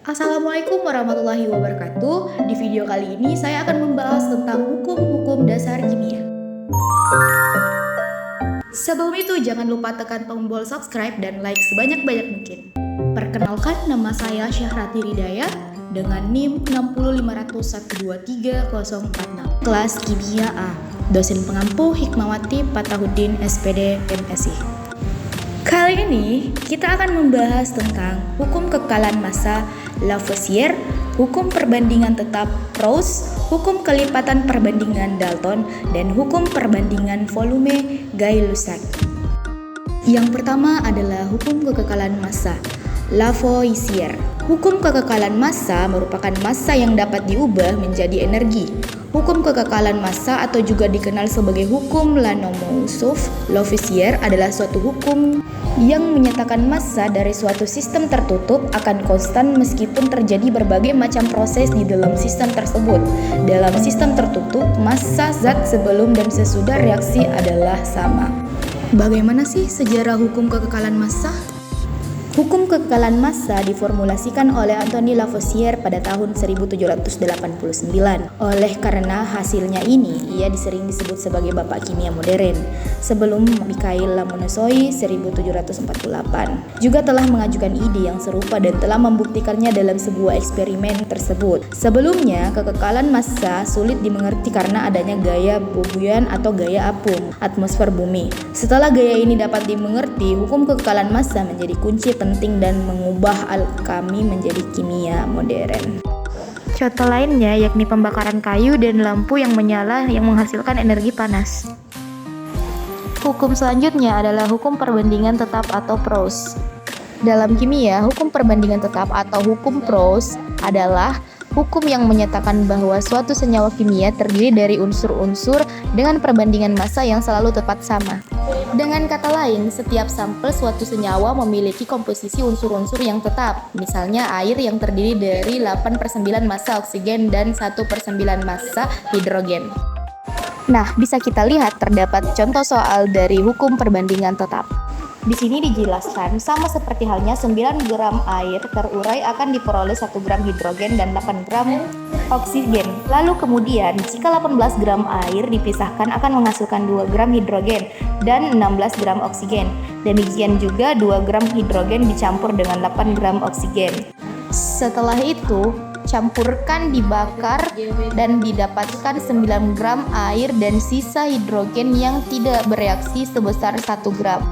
Assalamualaikum warahmatullahi wabarakatuh. Di video kali ini saya akan membahas tentang hukum-hukum dasar kimia. Sebelum itu jangan lupa tekan tombol subscribe dan like sebanyak-banyak mungkin. Perkenalkan, nama saya Syahrati Ridaya dengan NIM 60501230046, kelas Kimia A. Dosen pengampu Hikmawati Patahuddin SPD MSI. Kali ini kita akan membahas tentang hukum kekekalan massa Lavoisier, hukum perbandingan tetap Proust, hukum kelipatan perbandingan Dalton, dan hukum perbandingan volume Gay-Lussac. Yang pertama adalah hukum kekekalan massa Lavoisier. Hukum kekekalan massa merupakan massa yang dapat diubah menjadi energi. Hukum kekekalan massa atau juga dikenal sebagai hukum Lomonosov-Lavoisier adalah suatu hukum yang menyatakan massa dari suatu sistem tertutup akan konstan meskipun terjadi berbagai macam proses di dalam sistem tersebut. Dalam sistem tertutup, massa zat sebelum dan sesudah reaksi adalah sama. Bagaimana sih sejarah hukum kekekalan massa? Hukum kekekalan massa diformulasikan oleh Antoine Lavoisier pada tahun 1789. Oleh karena hasilnya ini, ia sering disebut sebagai bapak kimia modern. Sebelum Mikhail Lomonosov 1748 juga telah mengajukan ide yang serupa dan telah membuktikannya dalam sebuah eksperimen tersebut. Sebelumnya, kekekalan massa sulit dimengerti karena adanya gaya Bobouyan atau gaya apung atmosfer bumi. Setelah gaya ini dapat dimengerti, hukum kekekalan massa menjadi kunci penting dan mengubah alkemi menjadi kimia modern. Contoh lainnya yakni pembakaran kayu dan lampu yang menyala yang menghasilkan energi panas. Hukum selanjutnya adalah hukum perbandingan tetap atau Proust. Dalam kimia, hukum perbandingan tetap atau hukum Proust adalah hukum yang menyatakan bahwa suatu senyawa kimia terdiri dari unsur-unsur dengan perbandingan massa yang selalu tepat sama. Dengan kata lain, setiap sampel suatu senyawa memiliki komposisi unsur-unsur yang tetap. Misalnya air yang terdiri dari 8/9 massa oksigen dan 1/9 massa hidrogen. Nah, bisa kita lihat terdapat contoh soal dari hukum perbandingan tetap. Di sini dijelaskan sama seperti halnya 9 gram air terurai akan diperoleh 1 gram hidrogen dan 8 gram oksigen. Lalu kemudian jika 18 gram air dipisahkan akan menghasilkan 2 gram hidrogen dan 16 gram oksigen. Demikian juga 2 gram hidrogen dicampur dengan 8 gram oksigen. Setelah itu campurkan, dibakar, dan didapatkan 9 gram air dan sisa hidrogen yang tidak bereaksi sebesar 1 gram.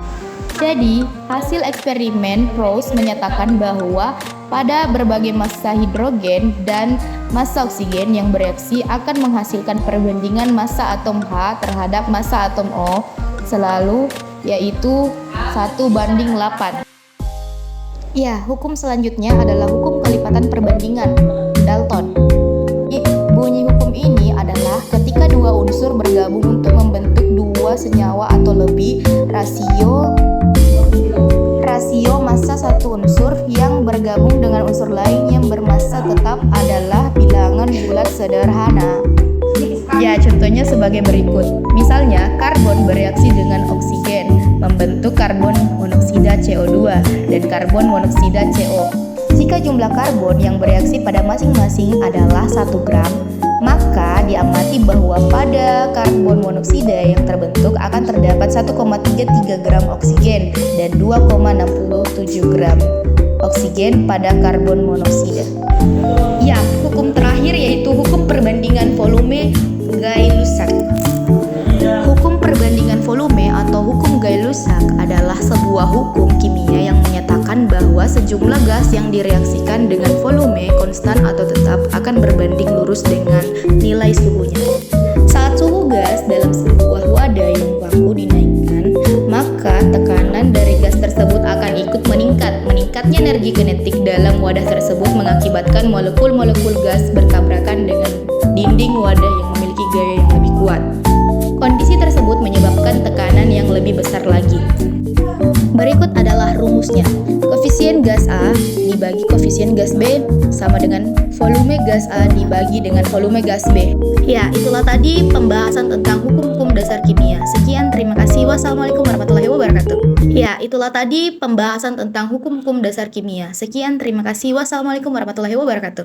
Jadi, hasil eksperimen Proust menyatakan bahwa pada berbagai massa hidrogen dan massa oksigen yang bereaksi akan menghasilkan perbandingan massa atom H terhadap massa atom O selalu yaitu 1:8. Ya, hukum selanjutnya adalah hukum kelipatan perbandingan Dalton. Bunyi hukum ini adalah ketika dua unsur bergabung untuk membentuk dua senyawa atau lebih, rasio massa satu unsur yang bergabung dengan unsur lain yang bermassa tetap adalah bilangan bulat sederhana. Ya, contohnya sebagai berikut. Misalnya, karbon bereaksi dengan oksigen membentuk karbon monoksida CO2 dan karbon monoksida CO. Jika jumlah karbon yang bereaksi pada masing-masing adalah 1 gram, maka diamati bahwa pada karbon monoksida yang terbentuk akan terdapat 1,33 gram oksigen dan 2,67 gram oksigen pada karbon monoksida. Ya, hukum terakhir yaitu hukum perbandingan volume Gay-Lussac. Hukum perbandingan volume atau hukum Gay-Lussac adalah sebuah hukum kimia yang menyatakan bahwa sejumlah gas yang direaksikan dengan volume konstan atau tetap akan berbanding lurus dengan nilai suhunya. Saat suhu gas dalam sebuah wadah yang baku dinaikkan, maka tekanan dari gas tersebut akan ikut meningkat. Meningkatnya energi kinetik dalam wadah tersebut mengakibatkan molekul-molekul gas bertabrakan dengan dinding wadah yang memiliki gaya yang lebih kuat. Kondisi tersebut menyebabkan tekanan yang lebih besar lagi. Berikut adalah rumusnya. Koefisien gas A dibagi koefisien gas B sama dengan volume gas A dibagi dengan volume gas B. Ya, itulah tadi pembahasan tentang hukum-hukum dasar kimia. Sekian, terima kasih. Wassalamualaikum warahmatullahi wabarakatuh. Ya, itulah tadi pembahasan tentang hukum-hukum dasar kimia. Sekian, terima kasih. Wassalamualaikum warahmatullahi wabarakatuh.